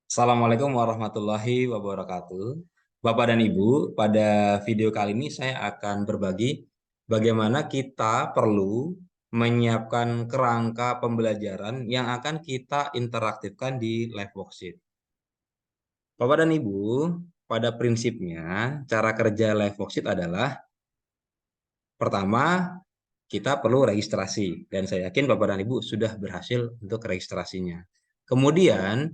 Assalamualaikum warahmatullahi wabarakatuh. Bapak dan Ibu, pada video kali ini saya akan berbagi bagaimana kita perlu menyiapkan kerangka pembelajaran yang akan kita interaktifkan di live worksheet. Bapak dan Ibu, pada prinsipnya cara kerja live worksheet adalah pertama, kita perlu registrasi dan saya yakin Bapak dan Ibu sudah berhasil untuk registrasinya. Kemudian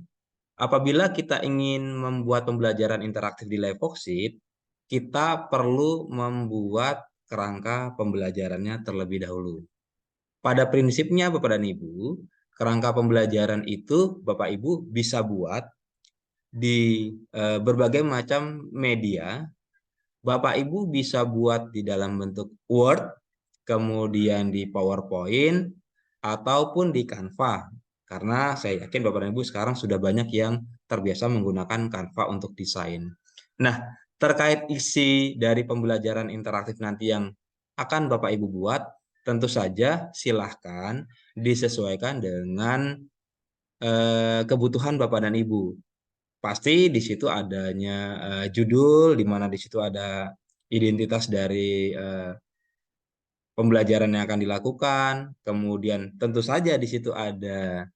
apabila kita ingin membuat pembelajaran interaktif di live worksheet, kita perlu membuat kerangka pembelajarannya terlebih dahulu. Pada prinsipnya Bapak dan Ibu, kerangka pembelajaran itu Bapak Ibu bisa buat di berbagai macam media. Bapak Ibu bisa buat di dalam bentuk Word, kemudian di PowerPoint, ataupun di Canva. Karena saya yakin Bapak dan Ibu sekarang sudah banyak yang terbiasa menggunakan Canva untuk desain. Nah, terkait isi dari pembelajaran interaktif nanti yang akan Bapak Ibu buat, tentu saja silahkan disesuaikan dengan kebutuhan Bapak dan Ibu. Pasti di situ adanya judul, di mana di situ ada identitas dari pembelajaran yang akan dilakukan. Kemudian tentu saja di situ ada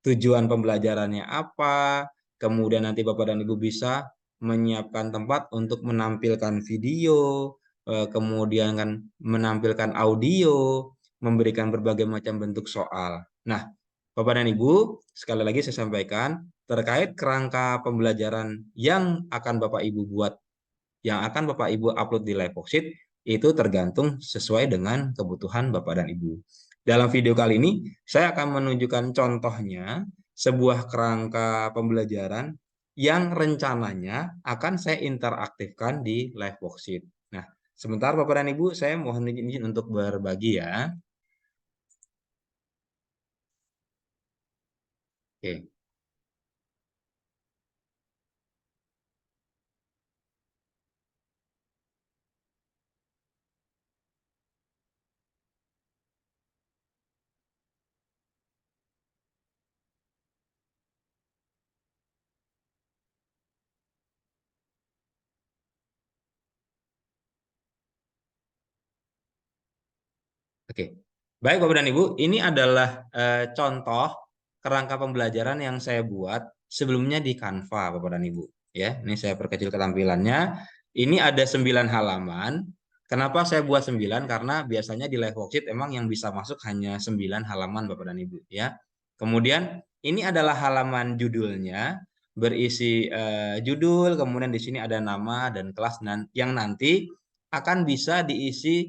tujuan pembelajarannya apa. Kemudian nanti Bapak dan Ibu bisa menyiapkan tempat untuk menampilkan video, kemudian kan menampilkan audio, memberikan berbagai macam bentuk soal. Nah, Bapak dan Ibu, sekali lagi saya sampaikan terkait kerangka pembelajaran yang akan Bapak Ibu buat, yang akan Bapak Ibu upload di live worksheet, itu tergantung sesuai dengan kebutuhan Bapak dan Ibu. Dalam video kali ini, saya akan menunjukkan contohnya sebuah kerangka pembelajaran yang rencananya akan saya interaktifkan di live worksheet. Nah, sebentar Bapak dan Ibu, saya mohon izin untuk berbagi ya. Oke. Oke, baik Bapak dan Ibu, ini adalah contoh kerangka pembelajaran yang saya buat sebelumnya di Canva, Bapak dan Ibu. Ya, ini saya perkecil ketampilannya. Ini ada 9 halaman. Kenapa saya buat 9? Karena biasanya di live worksheet emang yang bisa masuk hanya 9 halaman, Bapak dan Ibu. Ya. Kemudian ini adalah halaman judulnya, berisi judul, kemudian di sini ada nama dan kelas yang nanti akan bisa diisi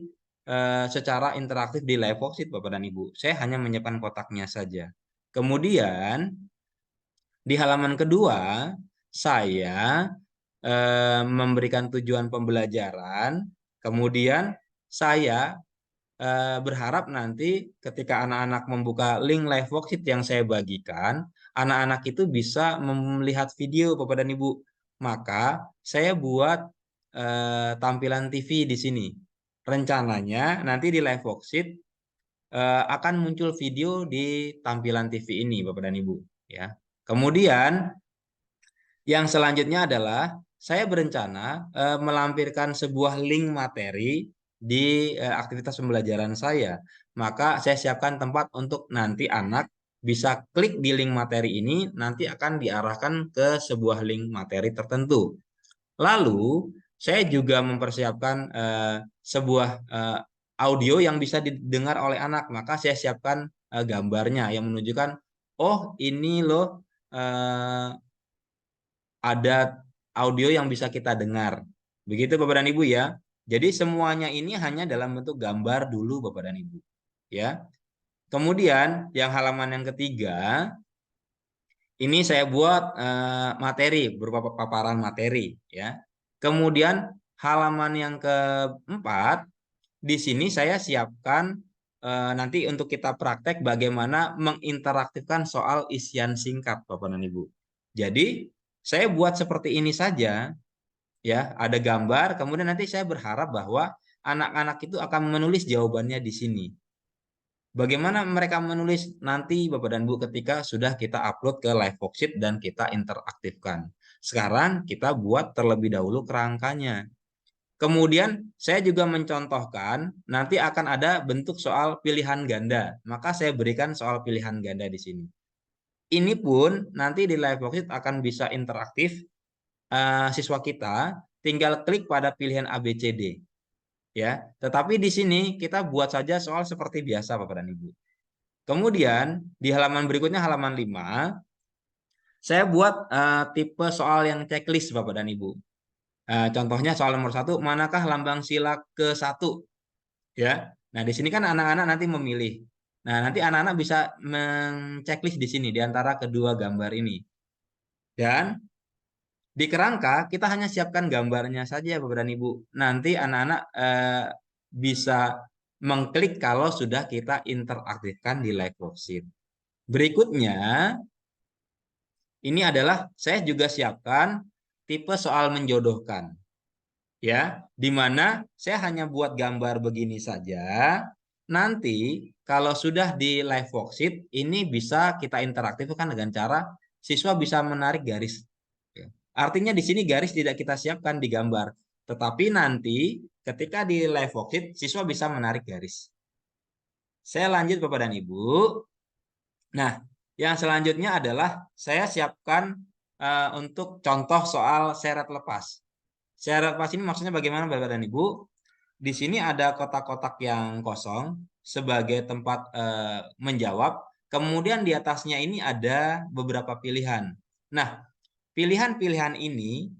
secara interaktif di live worksheet Bapak dan Ibu. Saya hanya menyiapkan kotaknya saja. Kemudian di halaman kedua saya memberikan tujuan pembelajaran. Kemudian saya berharap nanti ketika anak-anak membuka link live worksheet yang saya bagikan, anak-anak itu bisa melihat video Bapak dan Ibu. Maka saya buat tampilan TV di sini. Rencananya nanti di live worksheet akan muncul video di tampilan TV ini Bapak dan Ibu ya. Kemudian yang selanjutnya adalah saya berencana melampirkan sebuah link materi di aktivitas pembelajaran saya. Maka saya siapkan tempat untuk nanti anak bisa klik di link materi ini, nanti akan diarahkan ke sebuah link materi tertentu. Lalu saya juga mempersiapkan sebuah audio yang bisa didengar oleh anak. Maka saya siapkan gambarnya yang menunjukkan, oh ini loh ada audio yang bisa kita dengar. Begitu Bapak dan Ibu ya. Jadi semuanya ini hanya dalam bentuk gambar dulu Bapak dan Ibu. Ya. Kemudian yang halaman yang ketiga, ini saya buat materi berupa paparan materi ya. Kemudian halaman yang keempat, di sini saya siapkan nanti untuk kita praktek bagaimana menginteraktifkan soal isian singkat Bapak dan Ibu. Jadi saya buat seperti ini saja ya, ada gambar, kemudian nanti saya berharap bahwa anak-anak itu akan menulis jawabannya di sini. Bagaimana mereka menulis nanti Bapak dan Ibu ketika sudah kita upload ke live worksheet dan kita interaktifkan. Sekarang kita buat terlebih dahulu kerangkanya. Kemudian saya juga mencontohkan nanti akan ada bentuk soal pilihan ganda. Maka saya berikan soal pilihan ganda di sini. Ini pun nanti di live worksheet akan bisa interaktif, siswa kita tinggal klik pada pilihan ABCD. Ya, tetapi di sini kita buat saja soal seperti biasa Bapak dan Ibu. Kemudian di halaman berikutnya halaman 5, saya buat tipe soal yang checklist Bapak dan Ibu. Contohnya soal nomor 1, manakah lambang sila ke-1? Ya. Nah, di sini kan anak-anak nanti memilih. Nah, nanti anak-anak bisa menceklis di sini di antara kedua gambar ini. Dan di kerangka kita hanya siapkan gambarnya saja Bapak dan Ibu. Nanti anak-anak bisa mengklik kalau sudah kita interaktifkan di live worksheet. Berikutnya, ini adalah saya juga siapkan tipe soal menjodohkan. Ya, di mana saya hanya buat gambar begini saja. Nanti kalau sudah di live worksheet, ini bisa kita interaktifkan dengan cara siswa bisa menarik garis. Ya. Artinya di sini garis tidak kita siapkan di gambar, tetapi nanti ketika di live worksheet siswa bisa menarik garis. Saya lanjut Bapak dan Ibu. Nah, yang selanjutnya adalah saya siapkan untuk contoh soal syarat lepas. Syarat lepas ini maksudnya bagaimana Bapak dan Ibu? Di sini ada kotak-kotak yang kosong sebagai tempat menjawab. Kemudian di atasnya ini ada beberapa pilihan. Nah, pilihan-pilihan ini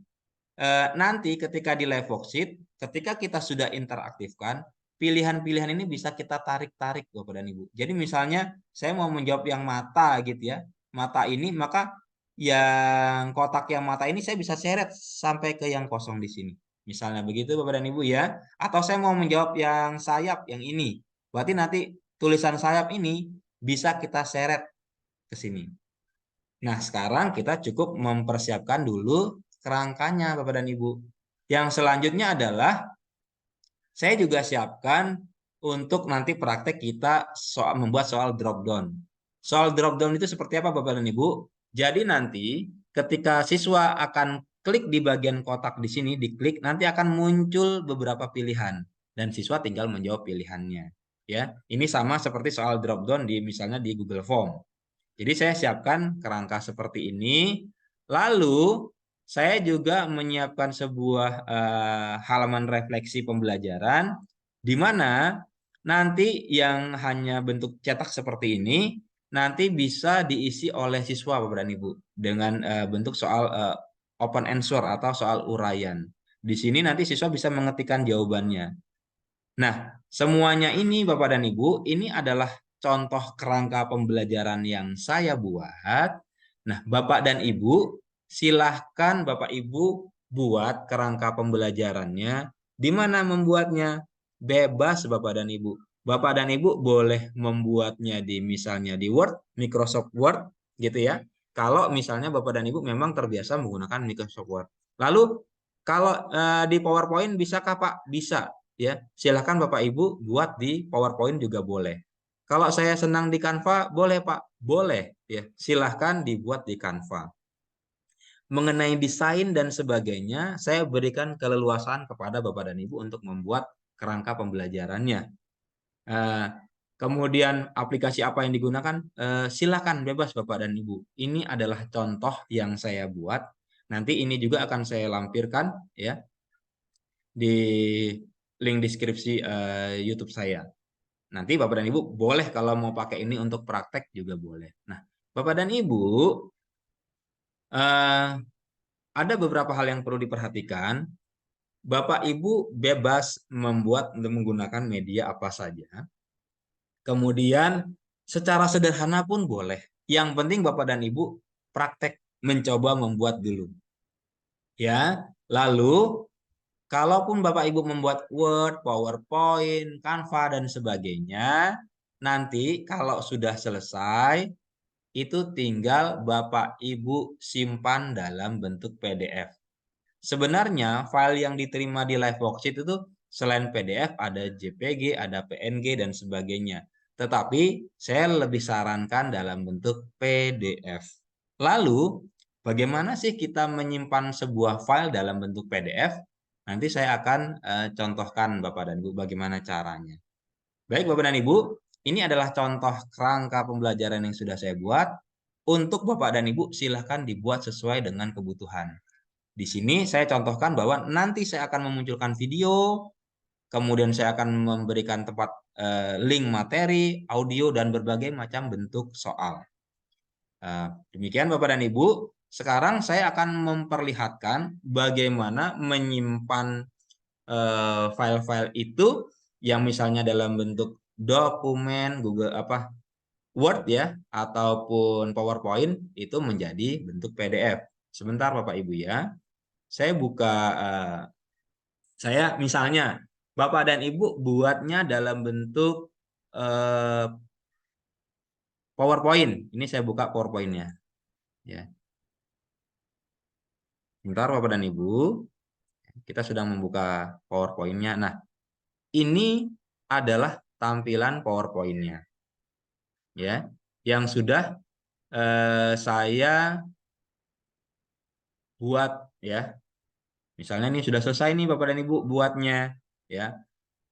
nanti ketika di live worksheet, ketika kita sudah interaktifkan, pilihan-pilihan ini bisa kita tarik-tarik Bapak dan Ibu. Jadi misalnya saya mau menjawab yang mata gitu ya. Mata ini, maka yang kotak yang mata ini saya bisa seret sampai ke yang kosong di sini. Misalnya begitu Bapak dan Ibu ya. Atau saya mau menjawab yang sayap yang ini. Berarti nanti tulisan sayap ini bisa kita seret ke sini. Nah, sekarang kita cukup mempersiapkan dulu kerangkanya Bapak dan Ibu. Yang selanjutnya adalah saya juga siapkan untuk nanti praktek kita membuat soal drop down. Soal drop down itu seperti apa Bapak dan Ibu? Jadi nanti ketika siswa akan klik di bagian kotak di sini, diklik, nanti akan muncul beberapa pilihan dan siswa tinggal menjawab pilihannya. Ya, ini sama seperti soal drop down di misalnya di Google Form. Jadi saya siapkan kerangka seperti ini. Lalu saya juga menyiapkan sebuah halaman refleksi pembelajaran di mana nanti yang hanya bentuk cetak seperti ini nanti bisa diisi oleh siswa Bapak dan Ibu dengan bentuk soal open answer atau soal uraian. Di sini nanti siswa bisa mengetikkan jawabannya. Nah, semuanya ini Bapak dan Ibu, ini adalah contoh kerangka pembelajaran yang saya buat. Nah, Bapak dan Ibu, silahkan Bapak Ibu buat kerangka pembelajarannya. Di mana membuatnya? Bebas Bapak dan Ibu. Bapak dan Ibu boleh membuatnya di misalnya di Word, Microsoft Word gitu ya. Kalau misalnya Bapak dan Ibu memang terbiasa menggunakan Microsoft Word. Lalu kalau di PowerPoint bisakah Pak? Bisa ya. Silahkan Bapak Ibu buat di PowerPoint juga boleh. Kalau saya senang di Canva, boleh Pak? Boleh ya. Silahkan dibuat di Canva. Mengenai desain dan sebagainya, saya berikan keleluasaan kepada Bapak dan Ibu untuk membuat kerangka pembelajarannya. Kemudian aplikasi apa yang digunakan, silakan bebas Bapak dan Ibu. Ini adalah contoh yang saya buat. Nanti ini juga akan saya lampirkan ya di link deskripsi YouTube saya. Nanti Bapak dan Ibu boleh kalau mau pakai ini untuk praktek juga boleh. Nah, Bapak dan Ibu, ada beberapa hal yang perlu diperhatikan. Bapak Ibu bebas membuat menggunakan media apa saja. Kemudian secara sederhana pun boleh. Yang penting Bapak dan Ibu praktek mencoba membuat dulu. Ya, lalu kalaupun Bapak Ibu membuat Word, PowerPoint, Canva, dan sebagainya, nanti kalau sudah selesai, itu tinggal Bapak Ibu simpan dalam bentuk PDF. Sebenarnya file yang diterima di live worksheet itu selain PDF ada JPG, ada PNG, dan sebagainya. tetapi saya lebih sarankan dalam bentuk PDF. Lalu, bagaimana sih kita menyimpan sebuah file dalam bentuk PDF? Nanti saya akan contohkan Bapak dan Ibu bagaimana caranya. Baik Bapak dan Ibu, ini adalah contoh kerangka pembelajaran yang sudah saya buat. Untuk Bapak dan Ibu silahkan dibuat sesuai dengan kebutuhan. Di sini saya contohkan bahwa nanti saya akan memunculkan video, kemudian saya akan memberikan tempat link materi, audio, dan berbagai macam bentuk soal. Demikian Bapak dan Ibu, sekarang saya akan memperlihatkan bagaimana menyimpan file-file itu yang misalnya dalam bentuk dokumen, Google Word ya, ataupun PowerPoint itu menjadi bentuk PDF. Sebentar Bapak Ibu ya. Saya buka, saya misalnya Bapak dan Ibu buatnya dalam bentuk PowerPoint. Ini saya buka PowerPoint-nya. Ya. Sebentar Bapak dan Ibu, kita sudah membuka PowerPoint-nya. Nah, ini adalah tampilan PowerPoint-nya. Ya, yang sudah saya buat ya. Misalnya ini sudah selesai nih Bapak dan Ibu buatnya ya.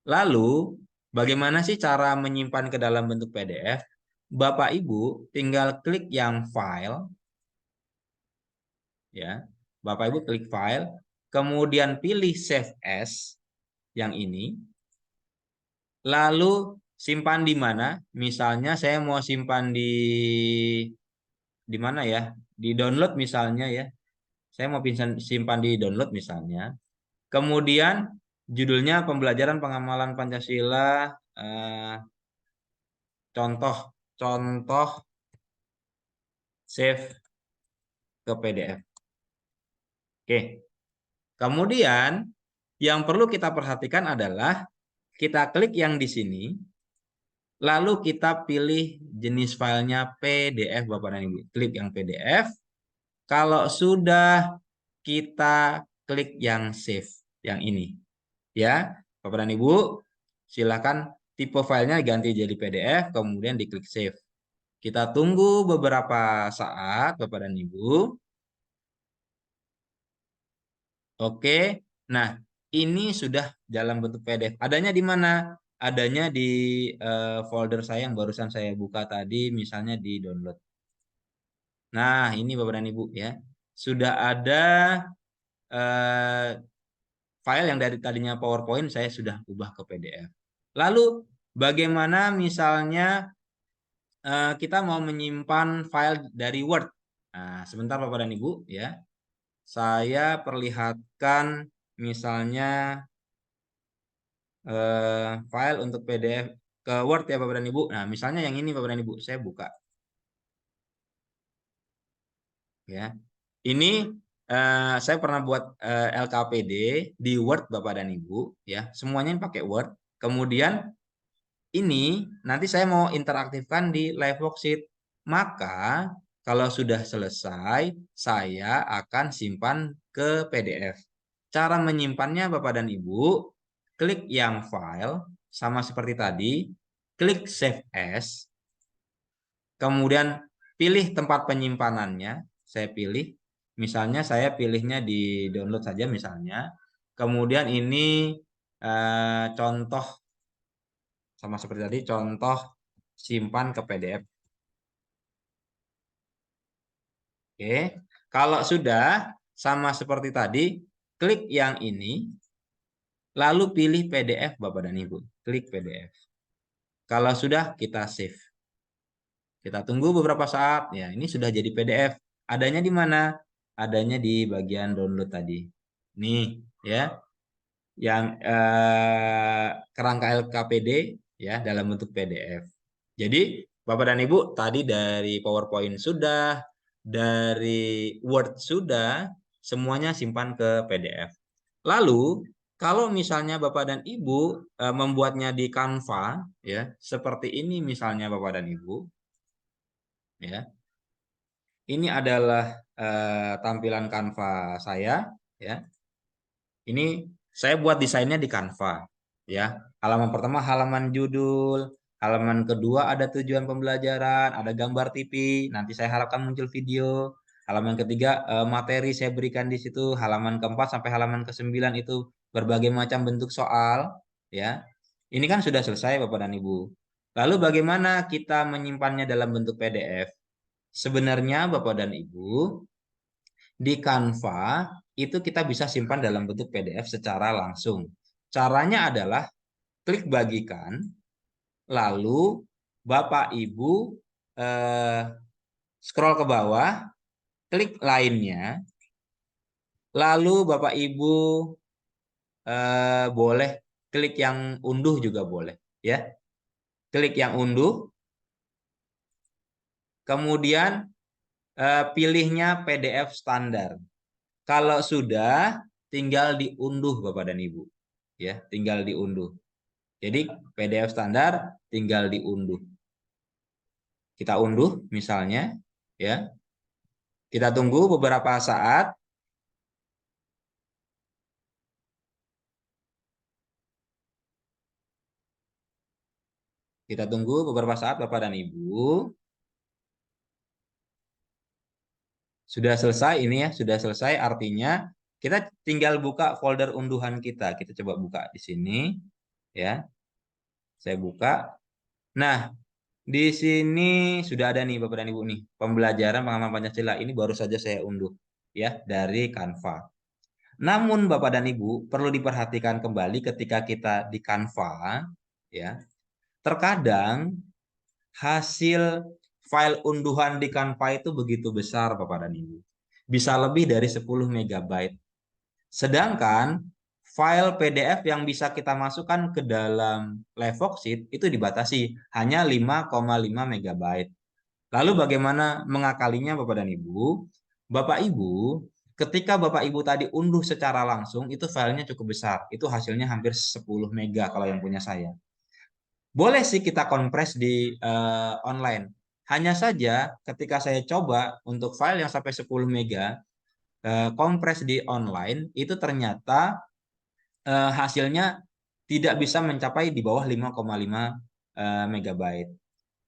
Lalu bagaimana sih cara menyimpan ke dalam bentuk PDF? Bapak Ibu tinggal klik yang file ya. Bapak Ibu klik file, kemudian pilih save as yang ini. Lalu simpan di mana? Misalnya saya mau simpan di mana ya? Di download misalnya ya. Saya mau simpan di download misalnya. Kemudian judulnya pembelajaran pengamalan Pancasila, contoh save ke PDF. Oke. Kemudian yang perlu kita perhatikan adalah kita klik yang di sini, lalu kita pilih jenis filenya PDF Bapak dan Ibu. Klik yang PDF. Kalau sudah kita klik yang save yang ini. Ya, Bapak dan Ibu, silakan tipe filenya ganti jadi PDF, kemudian diklik save. Kita tunggu beberapa saat, Bapak dan Ibu. Oke, nah ini sudah dalam bentuk PDF. Adanya di mana? Adanya di folder saya yang barusan saya buka tadi, misalnya di download. Nah, ini Bapak dan Ibu ya. Sudah ada file yang dari tadinya PowerPoint saya sudah ubah ke PDF. Lalu bagaimana misalnya kita mau menyimpan file dari Word? Nah, sebentar Bapak dan Ibu ya. Saya perlihatkan misalnya file untuk PDF ke Word ya Bapak dan Ibu. Nah, misalnya yang ini Bapak dan Ibu, saya buka. Ya. Ini saya pernah buat LKPD di Word Bapak dan Ibu ya. Semuanya ini pakai Word. Kemudian ini nanti saya mau interaktifkan di live worksheet. Maka kalau sudah selesai, saya akan simpan ke PDF. Cara menyimpannya Bapak dan Ibu, klik yang file, sama seperti tadi, klik save as, kemudian pilih tempat penyimpanannya, saya pilih, misalnya saya pilihnya di download saja misalnya, kemudian ini contoh, sama seperti tadi, contoh simpan ke PDF. Oke, kalau sudah sama seperti tadi, klik yang ini, lalu pilih PDF Bapak dan Ibu. Klik PDF. Kalau sudah, kita save. Kita tunggu beberapa saat. Ya, ini sudah jadi PDF. Adanya di mana? Adanya di bagian download tadi. Nih, ya. Yang kerangka LKPD ya dalam bentuk PDF. Jadi, Bapak dan Ibu, tadi dari PowerPoint sudah, dari Word sudah, semuanya simpan ke PDF. Lalu, kalau misalnya Bapak dan Ibu membuatnya di Canva, ya, seperti ini misalnya Bapak dan Ibu, ya. Ini adalah tampilan Canva saya, ya. Ini saya buat desainnya di Canva, ya. Halaman pertama halaman judul, Halaman kedua ada tujuan pembelajaran, ada gambar TV, nanti saya harapkan muncul video. Halaman ketiga materi saya berikan di situ. Halaman keempat sampai halaman ke-9 itu berbagai macam bentuk soal, ya. Ini kan sudah selesai Bapak dan Ibu. Lalu bagaimana kita menyimpannya dalam bentuk PDF? Sebenarnya Bapak dan Ibu, di Canva itu kita bisa simpan dalam bentuk PDF secara langsung. Caranya adalah klik bagikan, lalu Bapak Ibu eh, scroll ke bawah, klik lainnya, lalu Bapak Ibu boleh klik yang unduh juga boleh, ya. Klik yang unduh, kemudian pilihnya PDF standar. Kalau sudah, tinggal diunduh Bapak dan Ibu, ya, tinggal diunduh. Jadi PDF standar tinggal diunduh. Kita unduh misalnya, ya. Kita tunggu beberapa saat. Kita tunggu beberapa saat Bapak dan Ibu. Sudah selesai ini ya, sudah selesai artinya kita tinggal buka folder unduhan kita. Kita coba buka di sini, ya. Saya buka. Nah, di sini sudah ada nih Bapak dan Ibu nih, pembelajaran pengalaman Pancasila. Ini baru saja saya unduh, ya, dari Canva. Namun Bapak dan Ibu perlu diperhatikan kembali ketika kita di Canva, ya. Terkadang hasil file unduhan di Canva itu begitu besar Bapak dan Ibu. Bisa lebih dari 10 MB. Sedangkan file PDF yang bisa kita masukkan ke dalam Levoxit itu dibatasi hanya 5,5 MB. Lalu bagaimana mengakalinya Bapak dan Ibu? Bapak Ibu, ketika Bapak Ibu tadi unduh secara langsung, itu filenya cukup besar. Itu hasilnya hampir 10 MB kalau yang punya saya. Boleh sih kita kompres di online. Hanya saja ketika saya coba untuk file yang sampai 10 MB, kompres di online, itu ternyata hasilnya tidak bisa mencapai di bawah 5,5 MB.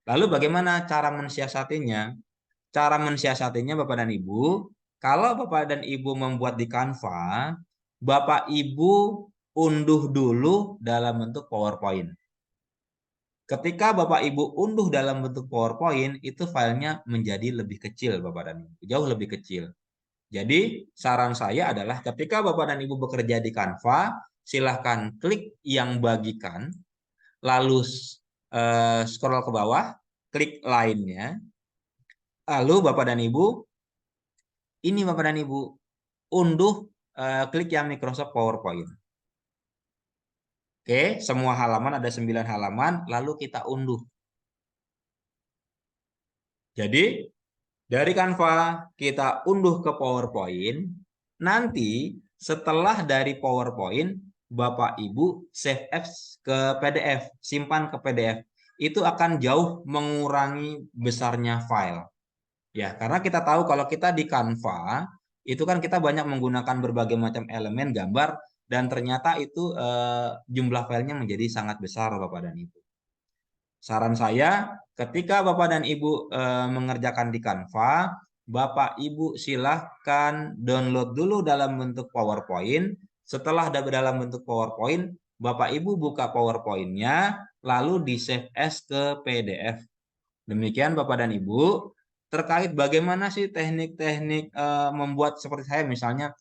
Lalu bagaimana cara mensiasatinya? Cara mensiasatinya Bapak dan Ibu, kalau Bapak dan Ibu membuat di Canva, Bapak Ibu unduh dulu dalam bentuk PowerPoint. Ketika Bapak Ibu unduh dalam bentuk PowerPoint, itu filenya menjadi lebih kecil Bapak dan Ibu, jauh lebih kecil. Jadi saran saya adalah ketika Bapak dan Ibu bekerja di Canva, silahkan klik yang bagikan, lalu scroll ke bawah, klik lainnya, lalu Bapak dan Ibu, ini Bapak dan Ibu, unduh klik yang Microsoft PowerPoint. Oke, semua halaman ada 9 halaman, lalu kita unduh. Jadi dari Canva kita unduh ke PowerPoint. Nanti setelah dari PowerPoint, Bapak Ibu save as ke PDF, simpan ke PDF. Itu akan jauh mengurangi besarnya file. Ya, karena kita tahu kalau kita di Canva, itu kan kita banyak menggunakan berbagai macam elemen gambar dan ternyata itu jumlah filenya menjadi sangat besar Bapak dan Ibu. Saran saya, ketika Bapak dan Ibu mengerjakan di Canva, Bapak Ibu silahkan download dulu dalam bentuk PowerPoint. Setelah dalam bentuk PowerPoint, Bapak Ibu buka PowerPoint-nya, lalu di-save as ke PDF. Demikian Bapak dan Ibu. Terkait bagaimana sih teknik-teknik membuat seperti saya, misalnya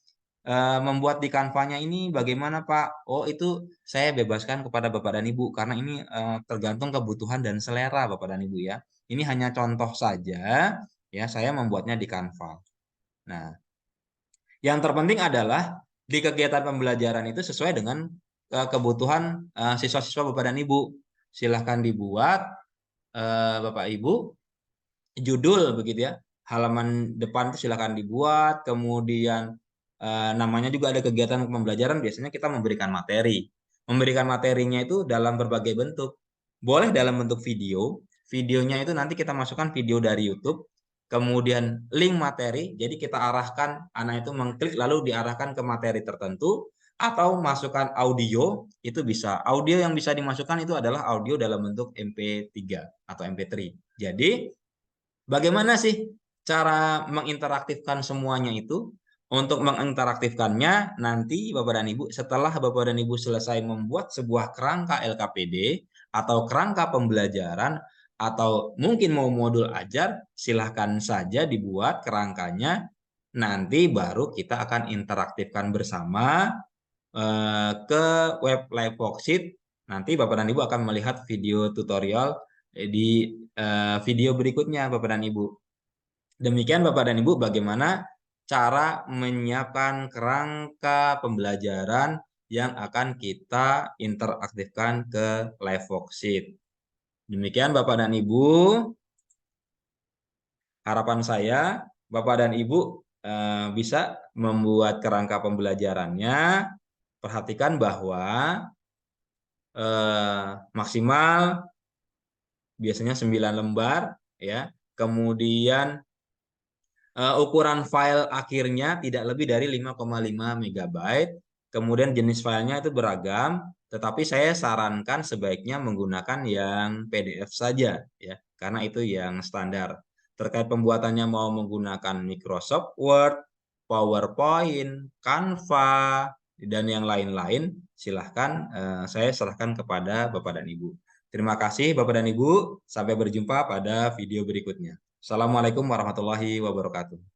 membuat di Canva-nya ini bagaimana Pak? Oh itu saya bebaskan kepada Bapak dan Ibu karena ini tergantung kebutuhan dan selera Bapak dan Ibu ya. Ini hanya contoh saja ya saya membuatnya di Canva. Nah, yang terpenting adalah di kegiatan pembelajaran itu sesuai dengan kebutuhan siswa-siswa Bapak dan Ibu. Silahkan dibuat Bapak Ibu judul begitu ya. Halaman depan itu silahkan dibuat, kemudian namanya juga ada kegiatan pembelajaran, biasanya kita memberikan materi. Memberikan materinya itu dalam berbagai bentuk. Boleh dalam bentuk video, videonya itu nanti kita masukkan video dari YouTube, kemudian link materi, jadi kita arahkan, anak itu mengklik lalu diarahkan ke materi tertentu, atau masukkan audio, itu bisa. Audio yang bisa dimasukkan itu adalah audio dalam bentuk MP3 atau MP3. Jadi bagaimana sih cara menginteraktifkan semuanya itu? Untuk menginteraktifkannya nanti Bapak dan Ibu, setelah Bapak dan Ibu selesai membuat sebuah kerangka LKPD atau kerangka pembelajaran atau mungkin mau modul ajar, silahkan saja dibuat kerangkanya. Nanti baru kita akan interaktifkan bersama ke web Live Worksheet. Nanti Bapak dan Ibu akan melihat video tutorial di video berikutnya Bapak dan Ibu. Demikian Bapak dan Ibu bagaimana cara menyiapkan kerangka pembelajaran yang akan kita interaktifkan ke Live Worksheet. Demikian Bapak dan Ibu, harapan saya Bapak dan Ibu bisa membuat kerangka pembelajarannya. Perhatikan bahwa maksimal biasanya 9 lembar ya. Kemudian ukuran file akhirnya tidak lebih dari 5,5 MB. Kemudian jenis filenya itu beragam, tetapi saya sarankan sebaiknya menggunakan yang PDF saja ya, karena itu yang standar. Terkait pembuatannya mau menggunakan Microsoft Word, PowerPoint, Canva, dan yang lain-lain, silahkan saya serahkan kepada Bapak dan Ibu. Terima kasih Bapak dan Ibu, sampai berjumpa pada video berikutnya. Assalamualaikum warahmatullahi wabarakatuh.